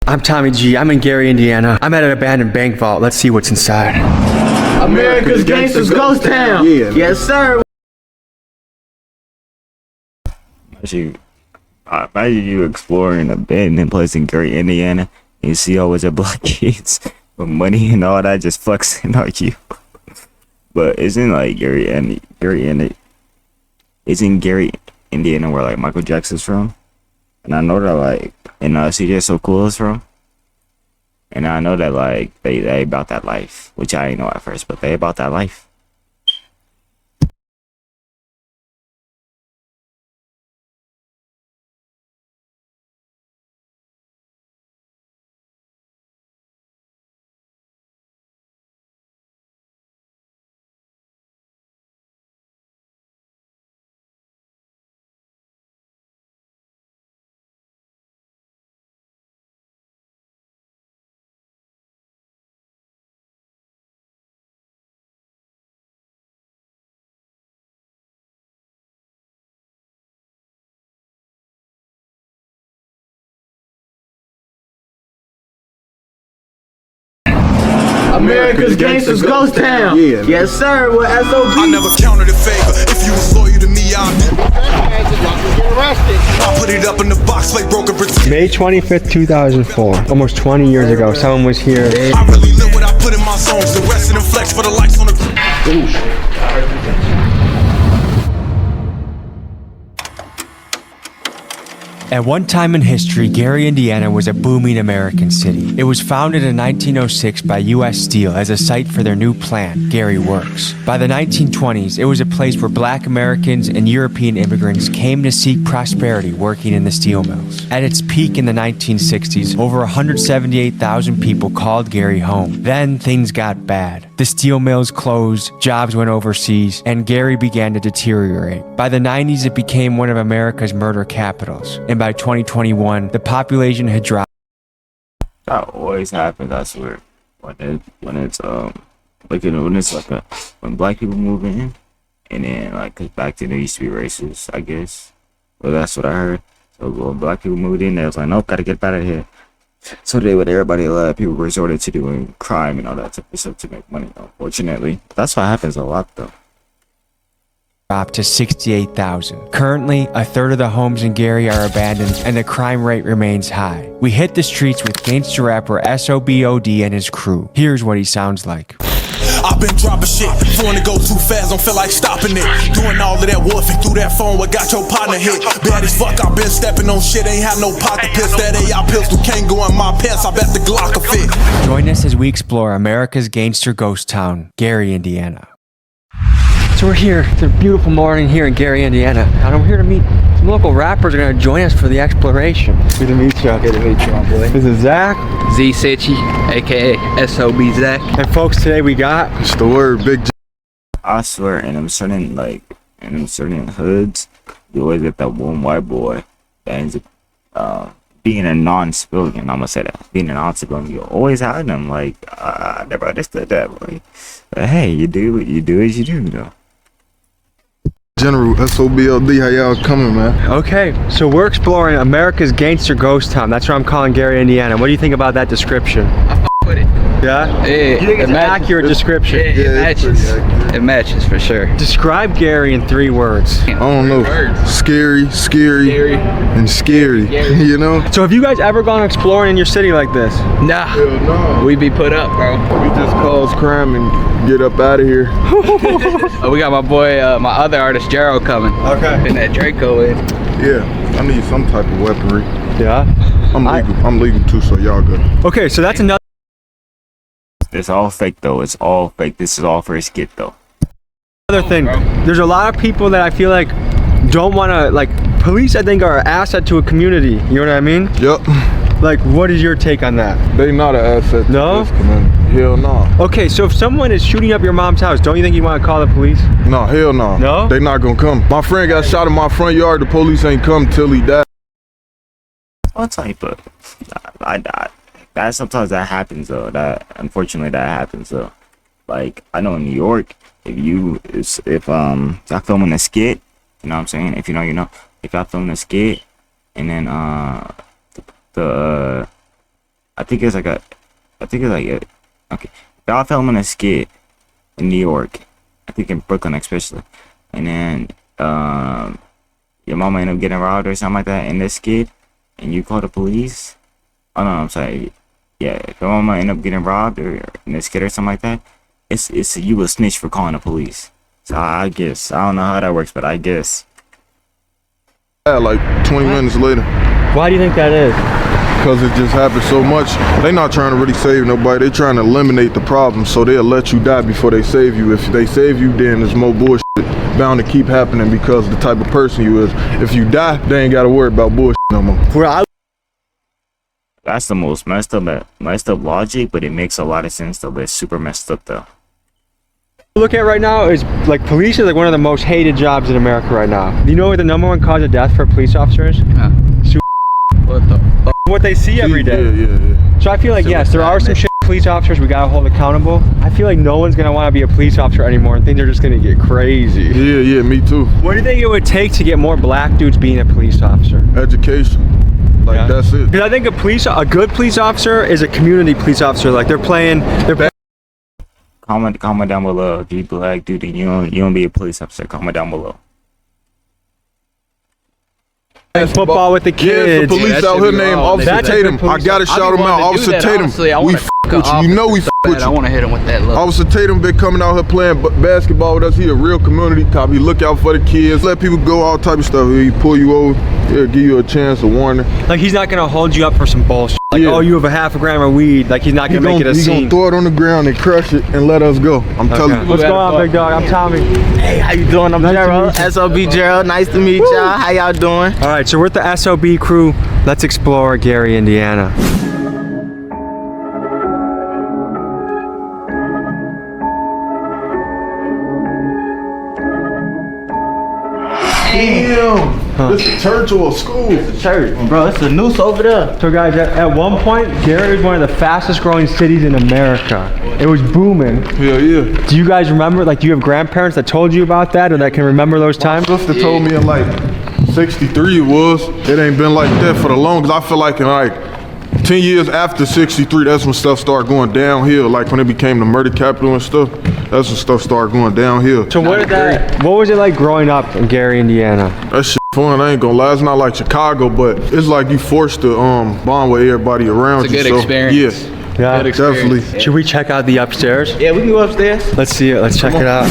I'm Tommy G. I'm in Gary, Indiana. I'm at an abandoned bank vault. Let's see what's inside. America's Gangster's Ghost Town. Yeah. Yes, sir. Imagine you exploring a abandoned place in Gary, Indiana, and you see all the black kids with money and all that just flexing on you. But isn't like isn't Gary, Indiana where like Michael Jackson's from? And I know that like CJ So Cool is from. And I know that like they about that life, which I didn't know at first, but they about that life. America's Gangster's Ghost Town. Yeah. Yes, sir. What SOB? I never counted a favor. If you was loyal to me, I put it up in the box like broken pretend. May 25th, 2004. Almost 20 years ago, someone was here. I really live what I put in my songs. The rest of them flex for the likes on the. At one time in history, Gary, Indiana was a booming American city. It was founded in 1906 by U.S. Steel as a site for their new plant, Gary Works. By the 1920s, it was a place where Black Americans and European immigrants came to seek prosperity working in the steel mills. At its peak in the 1960s, over 178,000 people called Gary home. Then things got bad. The steel mills closed, jobs went overseas, and Gary began to deteriorate. By the 90s, it became one of America's murder capitals. And by 2021, the population had dropped. That always happens, I swear. When it's when black people move in, and then like 'cause back then there used to be racist, I guess. Well, that's what I heard. So when black people moved in, they was like, nope, gotta get out of here. So they with everybody left, people resorted to doing crime and all that type of stuff to make money. Unfortunately, that's what happens a lot though. Dropped to 68,000. Currently, a third of the homes in Gary are abandoned and the crime rate remains high. We hit the streets with gangster rapper SOBOD and his crew. Here's what he sounds like. I've been dropping shit, trying to go too fast, don't feel like stopping it. Doing all of that warfare through that phone, what got your partner hit? Bad as fuck, I've been stepping on shit, ain't have no pocket piss. That AI pistol can't go in my pants, I bet the Glock will fit. Join us as we explore America's gangster ghost town, Gary, Indiana. So we're here, it's a beautiful morning here in Gary, Indiana, and I'm here to meet some local rappers who are going to join us for the exploration. Good to meet you. Good to meet you, my boy. This is Zach. Z Sitchy, aka SOB Zach. And folks, today we got... It's the word, Big J. I swear, in them certain hoods, you always get that one white boy that ends up being a non-civilian. I'm gonna say that, being a non-civilian, you always have them. Like I never understood that, boy. But hey, you do as you do, though. General SOBLD, how y'all coming, man? Okay, so we're exploring America's gangster ghost town. That's what I'm calling Gary, Indiana. What do you think about that description? I f with it. Yeah? Yeah, You think it's an accurate description? Yeah, it matches. It matches for sure. Describe Gary in 3 words. I don't know. Scary, and scary. You know? So have you guys ever gone exploring in your city like this? Nah, Hell no. we be put up, bro. We just cause crime and get up out of here. Oh, we got my boy, my other artist, Gerald, coming. Okay. And that Draco in. Yeah, I need some type of weaponry. Yeah? I'm legal too, so y'all good. Okay, so that's another... It's all fake, though. It's all fake. This is all for a skit, though. Another thing, there's a lot of people that I feel like don't want to, like, police I think are an asset to a community, you know what I mean? Yep. Like, what is your take on that? They not an asset No? to this community. Hell no. Okay, so if someone is shooting up your mom's house, don't you think you want to call the police? No, hell no. No? They not gonna come. My friend got shot in my front yard, the police ain't come till he died. What type of... That sometimes that happens, though. That unfortunately that happens, though. Like, I know in New York, if y'all filming a skit, you know what I'm saying? If you know, you know. If y'all filming a skit, and then think it's like okay. Y'all filming a skit in New York, I think in Brooklyn especially, and then your mama end up getting robbed or something like that in this skit, and you call the police. Oh no, I'm sorry. Yeah, if your mama end up getting robbed or in this skit or something like that, it's you a snitch for calling the police. So I guess I don't know how that works, but I guess. Yeah, like 20 minutes later. Why do you think that is? Because it just happened so much. They not trying to really save nobody. They trying to eliminate the problem, so they'll let you die before they save you. If they save you, then there's more bullshit bound to keep happening because of the type of person you is. If you die, they ain't got to worry about bullshit no more. That's the most messed up logic, but it makes a lot of sense though. But it's super messed up though. Look at right now is like police is like one of the most hated jobs in America right now. Do you know what the number one cause of death for a police officer is? Yeah. What the fuck? What they see every day. Yeah. So I feel like yes, there are some shit police officers we gotta hold accountable. I feel like no one's gonna want to be a police officer anymore and things are just gonna get crazy. Yeah, me too. What do you think it would take to get more black dudes being a police officer? Education. Like that's it. Because I think a good police officer is a community police officer. Like they're Comment down below if you black dude and you don't be a police officer. Comment down below. football with the kids. Yeah, the police out here named Officer Tatum. I gotta shout him out. Officer Tatum. We f with you. You know we f with you. I want to hit him with that look. Officer Tatum been coming out here playing basketball with us. He a real community cop. He look out for the kids. Let people go, all type of stuff. He pull you over. He'll give you a chance, a warning. Like he's not gonna hold you up for some bullshit. Like oh, you have a half a gram of weed. Like he's not gonna make it a scene. He's gonna throw it on the ground and crush it and let us go. I'm telling you. What's going on, big dog? I'm Tommy. Hey, how you doing? I'm Gerald. SOB Gerald. Nice to meet y'all. How y'all doing? All right, so we're with the SOB crew. Let's explore Gary, Indiana. Damn. This is a church or a school? It's a church. Bro, it's a noose over there. So guys, at one point, Gary was one of the fastest growing cities in America. It was booming. Hell yeah. Do you guys remember, like, do you have grandparents that told you about that or that can remember those times? My sister told me in like 63 it was. It ain't been like that for the longest. I feel like in like 10 years after 63, that's when stuff started going downhill. Like when it became the murder capital and stuff, that's when stuff started going downhill. So what was it like growing up in Gary, Indiana? That shit fun, I ain't gonna lie. It's not like Chicago, but it's like you forced to bond with everybody around you. It's a good experience. Yeah, Yeah, definitely. Should we check out the upstairs? Yeah, we can go upstairs. Let's see it. Let's check it out.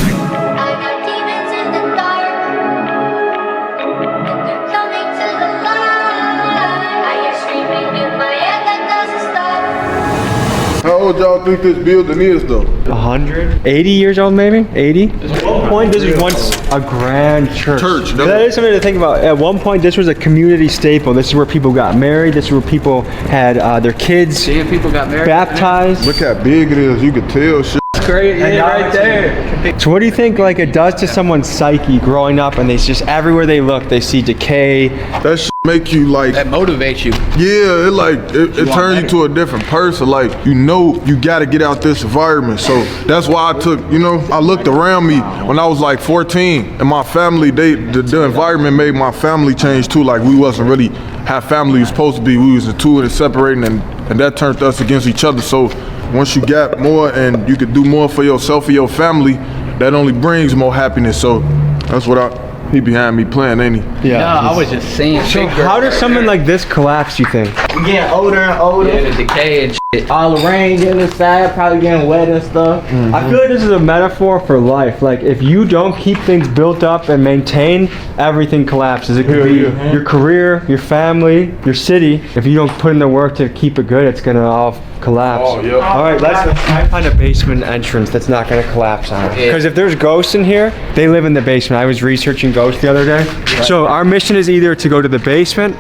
How old y'all think this building is though? 100? 80 years old maybe? 80? At one point this was once a grand church. That is something to think about. At one point this was a community staple. This is where people got married. This is where people had their kids Seeing people got married. Look baptized. how big it is. You can tell shit. Great, yeah, right there. So what do you think like it does to someone's psyche growing up and they just everywhere they look they see decay? That shit make you like That motivates you. yeah, it turns you to a different person. Like you know you gotta get out this environment. So that's why I took, I looked around me when I was like 14 and my family, the environment made my family change too. Like we wasn't really how family was supposed to be. We was two and separating and that turned us against each other. So once you got more and you could do more for yourself or your family, that only brings more happiness. So that's what he behind me playing, ain't he? Yeah. No, I was just seeing. So how does something like this collapse, you think? We getting older and older. Yeah, the decay and shit. All the rain getting inside, probably getting wet and stuff. I feel like this is a metaphor for life. Like if you don't keep things built up and maintained, everything collapses. It could be your career, your family, your city. If you don't put in the work to keep it good, it's gonna all collapse. Oh, yeah. All right, let's try to find a basement entrance that's not gonna collapse on it. Because if there's ghosts in here, they live in the basement. I was researching ghosts the other day. Right. So our mission is either to go to the basement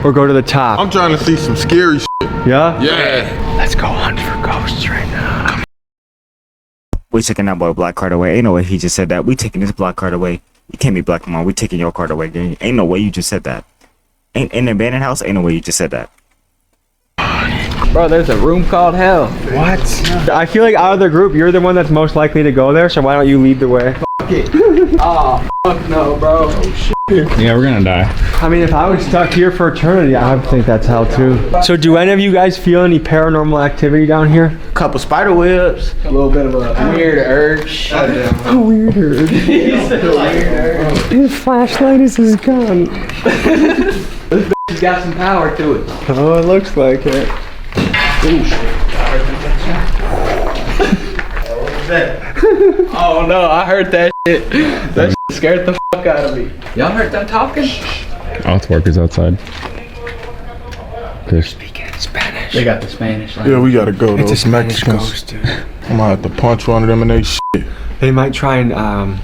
or go to the top. I'm trying to see some scary shit. Yeah? Yeah. Let's go hunt for ghosts right now. We taking that boy black card away. Ain't no way he just said that. We taking this black card away. You can't be black, man. We taking your card away. Ain't no way you just said that. In an abandoned house, ain't no way you just said that. Bro, there's a room called hell. What? I feel like out of the group, you're the one that's most likely to go there, so why don't you lead the way? Oh, fuck no, bro. Oh, shit. Yeah, we're gonna die. I mean, if I was stuck here for eternity, I would think that's hell too. So do any of you guys feel any paranormal activity down here? Couple spider webs. A little bit of a weird urge. A weird urge. His flashlight is his gun. This has got some power to it. Oh, it looks like it. Oh no, I heard that shit. That shit scared the fuck out of me. Y'all heard them talking? Auth workers outside. They're speaking in Spanish. They got the Spanish language. Yeah, we gotta go. It's a Those Spanish Mexicans. ghost, dude. I might have to punch one of them in they shit. They might try and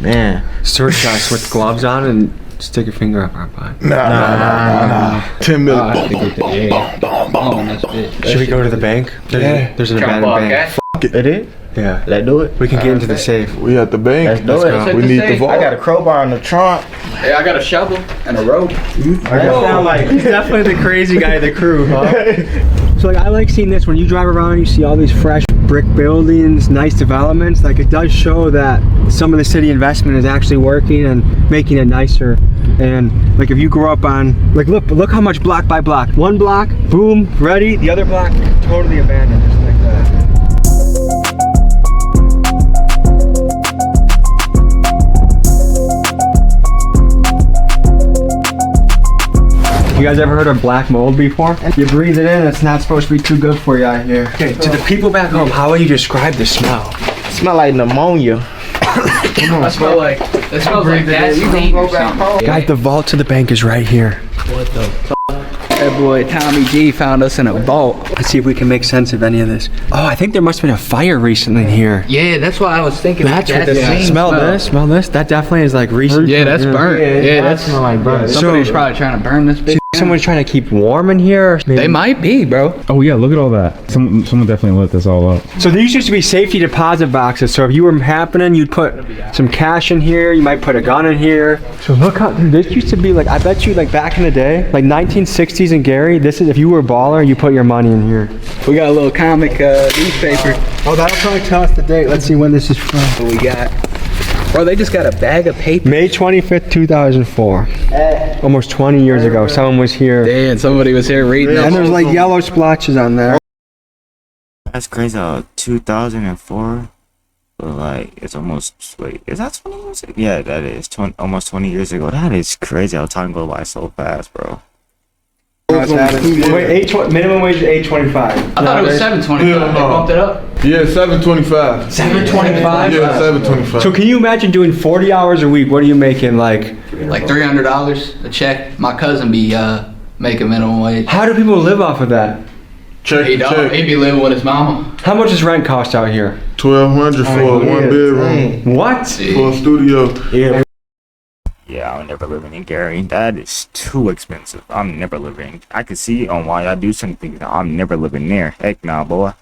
Man. search us with gloves on and stick a finger up our butt. Nah. 10 million. I think we did. Yeah. Oh, that's it. Should we go to the bank? There's an abandoned bank. It is? Yeah. Let's do it. We can get into the safe. We at the bank. Let's do it. We need the safe. vault. I got a crowbar in the trunk. Hey, I got a shovel and a rope. That sound like He's definitely the crazy guy of the crew, huh? So like, I like seeing this when you drive around, you see all these fresh brick buildings, nice developments. Like, it does show that some of the city investment is actually working and making it nicer. And like, if you grow up on, like, look how much block by block. One block, boom, ready. The other block, totally abandoned, just like that. You guys ever heard of black mold before? You breathe it in, it's not supposed to be too good for you out here. Okay, to the people back home, how would you describe the smell? smell like pneumonia. I smell like, it smells like gasoline or something. Guys, the vault to the bank is right here. What the fuck? That boy Tommy G found us in a vault. Let's see if we can make sense of any of this. Oh, I think there must have been a fire recently here. Yeah, that's why I was thinking. That's what this is. Smell this. That definitely is like recent. Yeah, that's burnt. Yeah, that's smell like burnt. Somebody's probably trying to burn this bitch. Someone's trying to keep warm in here. Maybe. They might be, bro. Oh yeah, look at all that. Someone definitely lit this all up. So these used to be safety deposit boxes. So if you were happening, you'd put some cash in here. You might put a gun in here. So look how this used to be like. I bet you like back in the day, like 1960s in Gary. This is if you were a baller, you put your money in here. We got a little comic newspaper. Oh, that'll probably tell us the date. Let's see when this is from. What we got? Bro, they just got a bag of paper. May 25th, 2004. Almost 20 years ago. Someone was here. Damn, somebody was here reading. And there's like yellow splotches on there. That's crazy. 2004. But like, it's almost, wait, is that 20 years ago? Yeah, that is almost 20 years ago. That is crazy how time goes by so fast, bro. Wait, minimum wage is $8.25. I thought it was $7.25. They bumped it up. Yeah, $7.25. $7.25? Yeah, $7.25. So can you imagine doing 40 hours a week? What are you making like $300 a check. My cousin be making minimum wage. How do people live off of that? Check. He be living with his mama. How much does rent cost out here? $1,200 for a one bedroom. What? For a studio. Yeah, I'm never living in Gary. That is too expensive. I'm never living. I can see on why I do some things. I'm never living there. Heck nah, boy.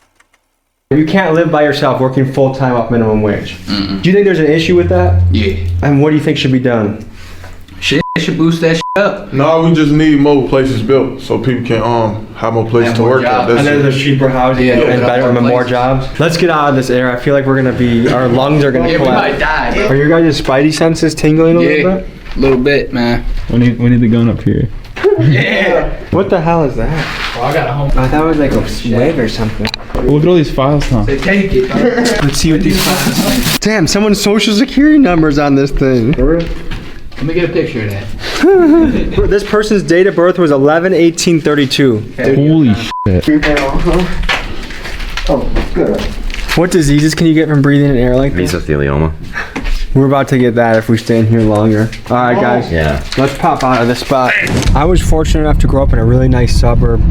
You can't live by yourself working full time off minimum wage. Do you think there's an issue with that? Yeah. And what do you think should be done? Shit, should boost that shit up. No, we just need more places built so people can have more places And to more work at. jobs. That's And then it. there's cheaper housing Yeah, and open up better more and more places. jobs. Let's get out of this air. I feel like we're gonna be, our lungs are gonna Yeah, we collapse. might die, bro. Are your guys' spidey senses tingling a little bit? A little bit, man. We need the gun up here. Yeah. What the hell is that? Well, I got a home. I thought it was like a wig or something. Look at all these files, Tom. They take it, bro. Let's see what these files. Damn, someone's social security number's on this thing. Let me get a picture of that. This person's date of birth was 11/18/32. Holy shit. What diseases can you get from breathing in air like this? Mesothelioma. We're about to get that if we stay in here longer. All right, guys. Yeah. Let's pop out of this spot. I was fortunate enough to grow up in a really nice suburb,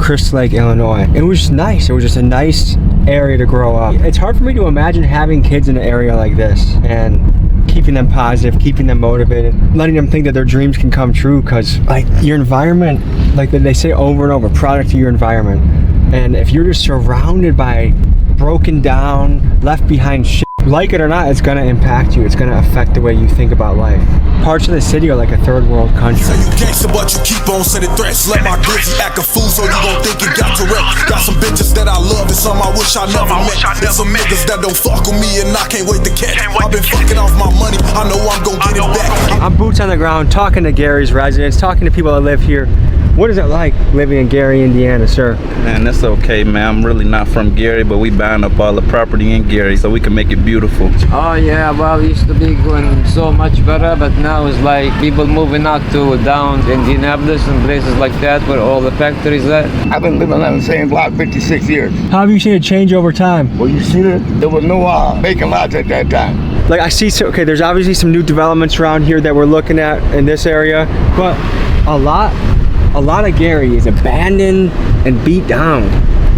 Crystal Lake, Illinois. It was nice. It was just a nice area to grow up. It's hard for me to imagine having kids in an area like this and keeping them positive, keeping them motivated, letting them think that their dreams can come true, because like your environment, like they say over and over, product of your environment. And if you're just surrounded by broken down, left behind shit, like it or not, it's gonna impact you. It's gonna affect the way you think about life. Parts of the city are like a third world country. Say you gangster, but you keep on sending threats. Let my glizzy act a fool, so you gon' think it got correct. Got some bitches that I love There's some I wish I never met. There's some niggas that don't fuck with me and I can't wait to catch. I've been fucking off my money, I know I'm gonna get it back. I'm boots on the ground talking to Gary's residents, talking to people that live here. What is it like living in Gary, Indiana, sir? Man, that's okay, man. I'm really not from Gary, but we buying up all the property in Gary so we can make it beautiful. Oh yeah, well, it used to be going so much better, but now it's like people moving out to down Indianapolis and places like that where all the factories are. I've been living on the same block 56 years. How have you seen it change over time? Well, you see that there was no vacant lots at that time. Like I see, okay, there's obviously some new developments around here that we're looking at in this area, but a lot of Gary is abandoned and beat down.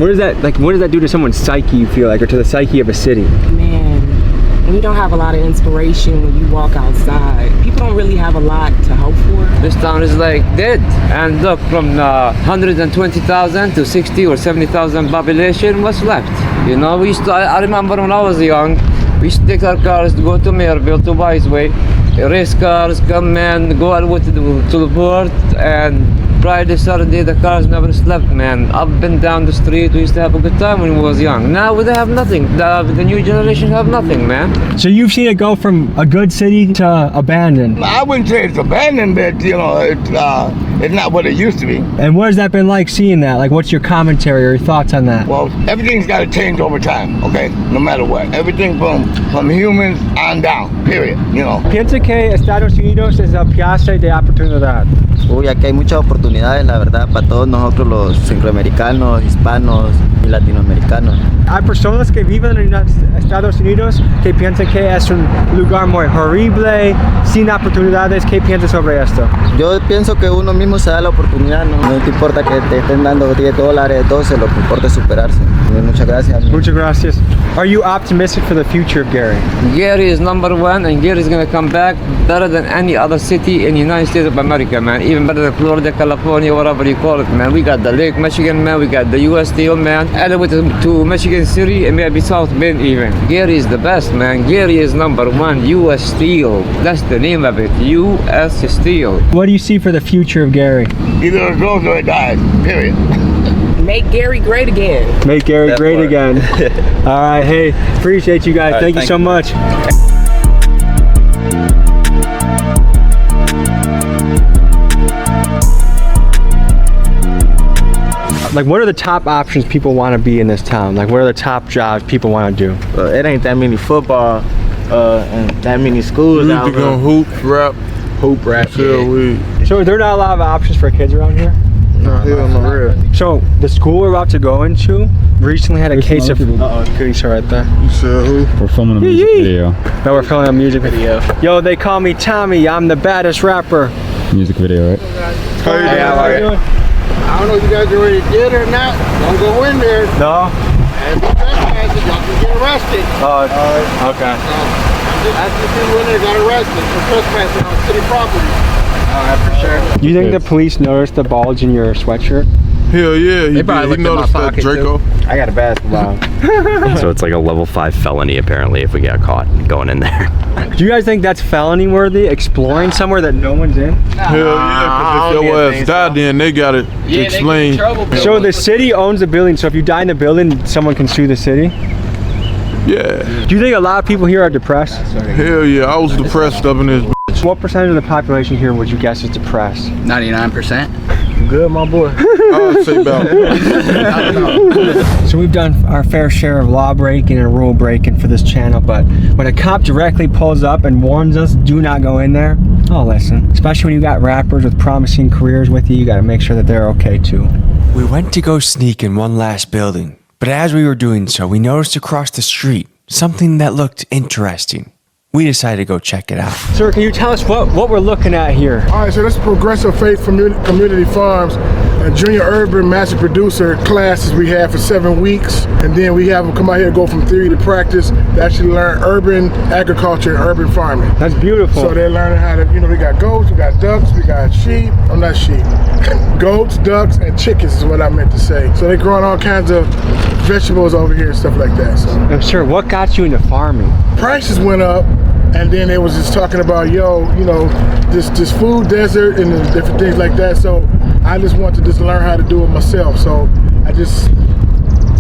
What does that do to someone's psyche, you feel like, or to the psyche of a city? Man, we don't have a lot of inspiration when you walk outside. People don't really have a lot to hope for. This town is like dead. And look, from 120,000 to 60 or 70,000 population, what's left? You know, I remember when I was young, we used to take our cars to go to Maryville, to Wiseway, race cars, come and go out to the port, and Friday, Saturday, the cars never slept, man. Up and down the street, we used to have a good time when we was young. Now they have nothing. The new generation have nothing, man. So you've seen it go from a good city to abandoned? I wouldn't say it's abandoned, but you know, it's not what it used to be. And what has that been like seeing that? Like, what's your commentary or your thoughts on that? Well, everything's got to change over time, okay? No matter what. Everything from humans on down, period, you know. Piensa que Estados Unidos es el piazza de oportunidad. Uy, aquí hay muchas oportunidades, la verdad, para todos nosotros los centroamericanos, hispanos y latinoamericanos. Hay personas que viven en Estados Unidos que piensan que es un lugar muy horrible, sin oportunidades. ¿Qué piensas sobre esto? Yo pienso que uno mismo se da la oportunidad, no te importa que te estén dando $10, 12, lo que importa es superarse. Muchas gracias. Muchas gracias. Are you optimistic for the future of Gary? Gary is #1, and Gary is gonna come back better than any other city in the United States of America, man. Even better than Florida, California, whatever you call it, man. We got the Lake Michigan, man. We got the U.S. Steel, man. Added to Michigan City and maybe South Bend even. Gary is the best, man. Gary is #1, U.S. Steel. That's the name of it, U.S. Steel. What do you see for the future of Gary? Either it grows or it dies, period. Make Gary great again. Make Gary great again. All right, hey, appreciate you guys. Right, thank you so much. Like, what are the top options people want to be in this town? Like, what are the top jobs people want to do? It ain't that many football and that many schools out We here. gonna hoop, rap, sell weed. So, are there not a lot of options for kids around here? No, hell no, real. So, the school we're about to go into recently had a case of... Goodies right there. You said who? We're filming a music video. No, we're filming a music video. Yo, they call me Tommy. I'm the baddest rapper. Music video, right? Hey, how are you? I don't know if you guys are ready to get it or not. Don't go in there. No? And if you trespass, y'all can get arrested. Oh, okay. After people in there got arrested for trespassing on city property. Alright, for sure. Do you think the police noticed the bulge in your sweatshirt? Hell yeah, he probably did. He looked in my noticed that, pocket, Draco. I got a basketball. So it's like a level 5 felony apparently if we get caught going in there. Do you guys think that's felony worthy? Exploring somewhere that no one's in? Hell yeah, because if your ass died, then they gotta explain. So the city owns the building, so if you die in the building, someone can sue the city? Yeah. Do you think a lot of people here are depressed? Hell yeah, I was depressed up in this. What percentage of the population here would you guess is depressed? 99%. Good, my boy. I'd say about. So we've done our fair share of law breaking and rule breaking for this channel, but when a cop directly pulls up and warns us, do not go in there, oh listen. Especially when you got rappers with promising careers with you, you gotta make sure that they're okay too. We went to go sneak in one last building, but as we were doing so, we noticed across the street something that looked interesting. We decided to go check it out. Sir, can you tell us what we're looking at here? All right, so this is Progressive Faith Community Farms, a junior urban master producer classes we have for 7 weeks. And then we have them come out here, go from theory to practice to actually learn urban agriculture and urban farming. That's beautiful. So they're learning how to, we got goats, we got ducks, we got sheep. I'm not sheep. Goats, ducks, and chickens is what I meant to say. So they're growing all kinds of vegetables over here and stuff like that. So. And sir, what got you into farming? Prices went up. And then it was just talking about, this food desert and different things like that. So I just wanted to just learn how to do it myself. So I just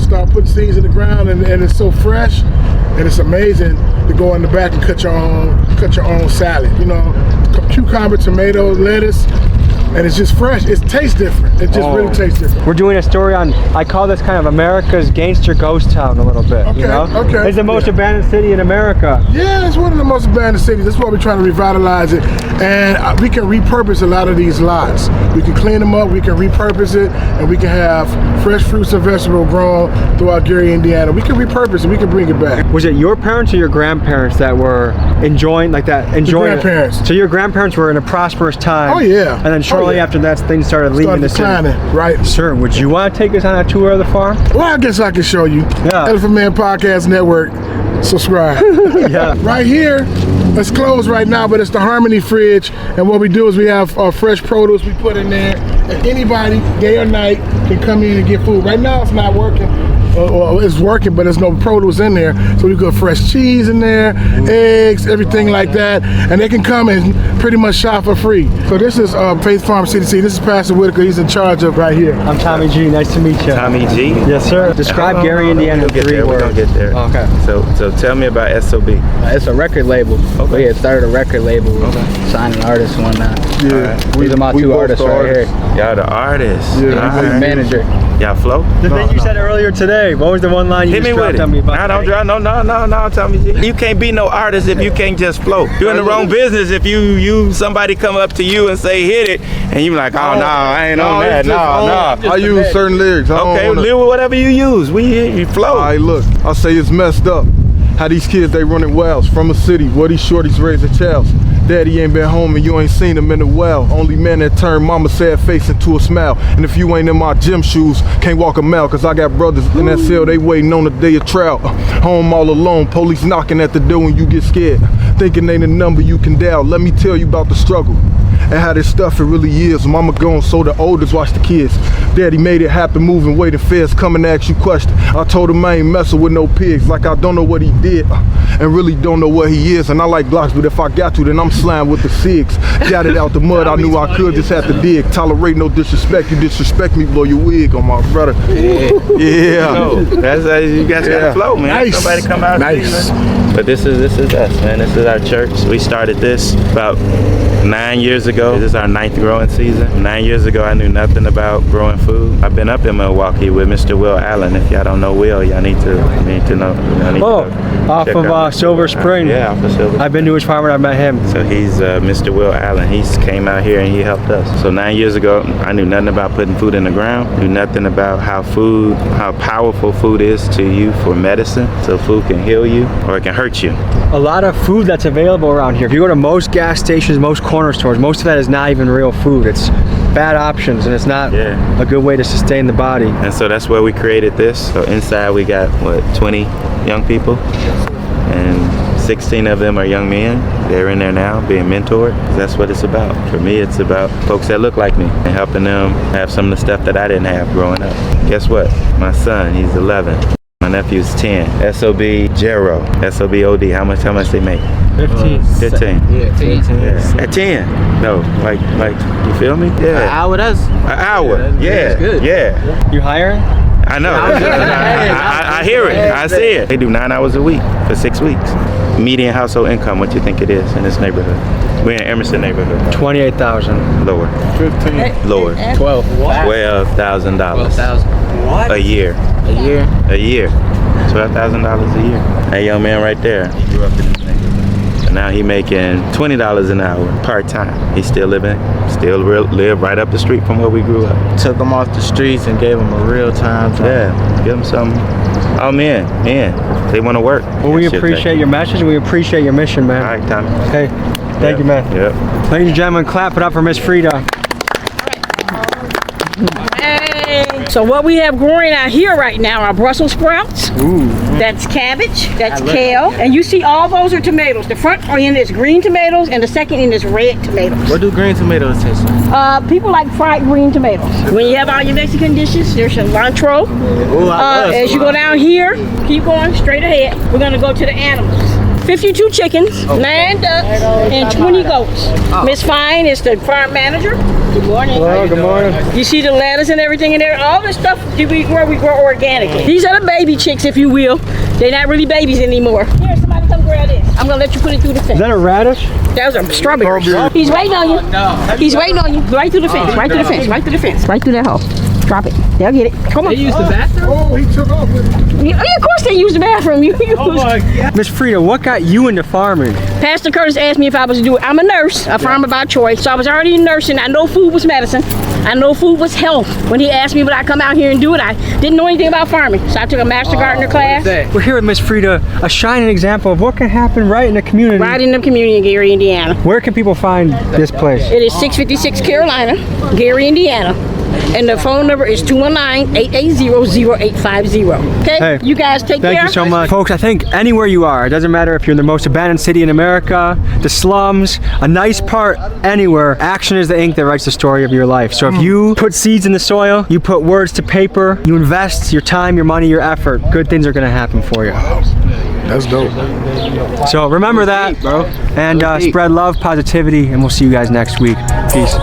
start putting seeds in the ground, and it's so fresh, and it's amazing to go in the back and cut your own salad. You know, cucumber, tomato, lettuce. And it's just fresh. It tastes different. It just really tastes different. We're doing a story on, I call this kind of America's gangster ghost town a little bit. Okay, you know? okay. It's the most abandoned city in America. Yeah, it's one of the most abandoned cities. That's why we're trying to revitalize it. And we can repurpose a lot of these lots. We can clean them up, we can repurpose it, and we can have fresh fruits and vegetables grown throughout Gary, Indiana. We can repurpose it, we can bring it back. Was it your parents or your grandparents that were enjoying The grandparents. So your grandparents were in a prosperous time. Oh yeah. And then shortly after that, things started leaving the city. Right. Sir, would you want to take us on a tour of the farm? Well, I guess I can show you. Yeah. Elephant Man Podcast Network. Subscribe. Yeah. Right here, it's closed right now, but it's the Harmony fridge. And what we do is we have fresh produce we put in there. And anybody, day or night, can come in and get food. Right now, it's not working. Well, it's working, but there's no produce in there. So we got fresh cheese in there, eggs, everything like that. And they can come and pretty much shop for free. So this is Faith Farm CDC. This is Pastor Whitaker. He's in charge of right here. I'm Tommy G. Nice to meet you. Tommy G? Yes, sir. Describe Gary, Indiana in 3 words. We're gonna get there. Okay. So tell me about SOB. It's a record label. Okay. Yeah, started a record label. Signing artists and whatnot. Yeah. These are my two artists right here. Y'all the artists. Yeah. Alright. Manager. Y'all flow? The thing you said earlier today, what was the one line you Hit just me with dropped it. on me about? I don't drop. No, Tommy G. You can't be no artist if you can't just flow. You're in the wrong business if somebody come up to you and say hit it, and you like, oh no, I ain't on that. No. I use certain lyrics. Okay, live with whatever you use. You flow. All right, look, I say it's messed up. How these kids, they running wells from a city where these shorties raising childs. Daddy ain't been home and you ain't seen him in a while. Only man that turned mama sad face into a smile. And if you ain't in my gym shoes, can't walk a mile, cause I got brothers in that cell, they waiting on the day of trial. Home all alone, police knocking at the door when you get scared. Thinking ain't a number you can dial. Let me tell you about the struggle and how this stuff it really is. Mama gone, so the oldest watch the kids. Daddy made it happen, moving weight and feds coming to ask you questions. I told him I ain't messing with no pigs, like I don't know what he did and really don't know what he is. And I like blocks, but if I got to, then I'm slime with the SIGs. Got it out the mud, I knew I could, just had to dig. Tolerate no disrespect, you disrespect me, blow your wig on my brother. Yeah. No, that's how you guys gotta flow, man. Nice. Somebody come out. Nice. But this is us, man. This is our church. We started this about 9 years ago. This is our 9th growing season. 9 years ago, I knew nothing about growing food. I've been up in Milwaukee with Mr. Will Allen. If y'all don't know Will, y'all need to know. Off of Silver Spring. Yeah, off of Silver. I've been to his farm and I've met him. So he's Mr. Will Allen. He came out here and he helped us. So 9 years ago, I knew nothing about putting food in the ground. Knew nothing about how powerful food is to you for medicine. So food can heal you or it can hurt you. A lot of food that's available around here. If you go to most gas stations, most corner stores, most of that is not even real food. It's bad options and it's not a good way to sustain the body. And so that's where we created this. So inside we got, 20 young people? And 16 of them are young men. They're in there now being mentored. That's what it's about. For me, it's about folks that look like me and helping them have some of the stuff that I didn't have growing up. Guess what? My son, he's 11. My nephew's 10. SOB Jero. SOB OD. How much they make? 15. 15. Yeah, 10. Yeah. At 10. No, like you feel me? Yeah. An hour, that's an hour. Yeah. That's good. Yeah. You hiring? I know. I hear it. I see it. They do 9 hours a week for 6 weeks. Median household income, what you think it is in this neighborhood? We're in Emerson neighborhood. 28,000. Lower. 15. Lower. 12. $12,000. 12,000. What? A year. A year? A year. $12,000 a year. That young man right there, he grew up in this neighborhood. And now he making $20 an hour part-time. He's still live right up the street from where we grew up. Took them off the streets and gave them a real time. Yeah, give them something. Oh man, they want to work. Well, we appreciate your message and we appreciate your mission, man. All right, Tommy. Hey, thank you, man. Yep. Ladies and gentlemen, clap it up for Miss Frida. So what we have growing out here right now are Brussels sprouts. Ooh. That's cabbage. That's kale. And you see all those are tomatoes. The front end is green tomatoes and the second end is red tomatoes. What do green tomatoes taste like? People like fried green tomatoes. When you have all your Mexican dishes, there's cilantro. Ooh, I love as you go down here, keep going straight ahead. We're gonna go to the animals. 52 chickens, 9 ducks, and 20 goats. Miss Fine is the farm manager. Good morning. Hello, good morning. You see the lettuce and everything in there? All the stuff we grow organically. These are the baby chicks, if you will. They're not really babies anymore. Here, somebody come grab this. I'm gonna let you put it through the fence. Is that a radish? Those are strawberries. He's waiting on you. He's waiting on you. Right through the fence. Right through the fence. Right through the fence. Right through that hole. Drop it. They'll get it. Come on. They used the bathroom? Oh, he took off with it. Yeah, of course they use the bathroom. Oh my God. Miss Frida, what got you into farming? Pastor Curtis asked me if I was to do it. I'm a nurse, a farmer by choice. So I was already nursing. I know food was medicine. I know food was health. When he asked me would I come out here and do it, I didn't know anything about farming. So I took a master gardener class. We're here with Miss Frida, a shining example of what can happen right in the community. Right in the community in Gary, Indiana. Where can people find this place? It is 656 Carolina, Gary, Indiana. And the phone number is 219-880-0850. Okay, Hey, you guys take care. Thank you so much. Folks, I think anywhere you are, it doesn't matter if you're in the most abandoned city in America, the slums, a nice part, anywhere, action is the ink that writes the story of your life. So if you put seeds in the soil, you put words to paper, you invest your time, your money, your effort, good things are gonna happen for you. That's dope. So remember that, bro. And spread love, positivity, and we'll see you guys next week. Peace.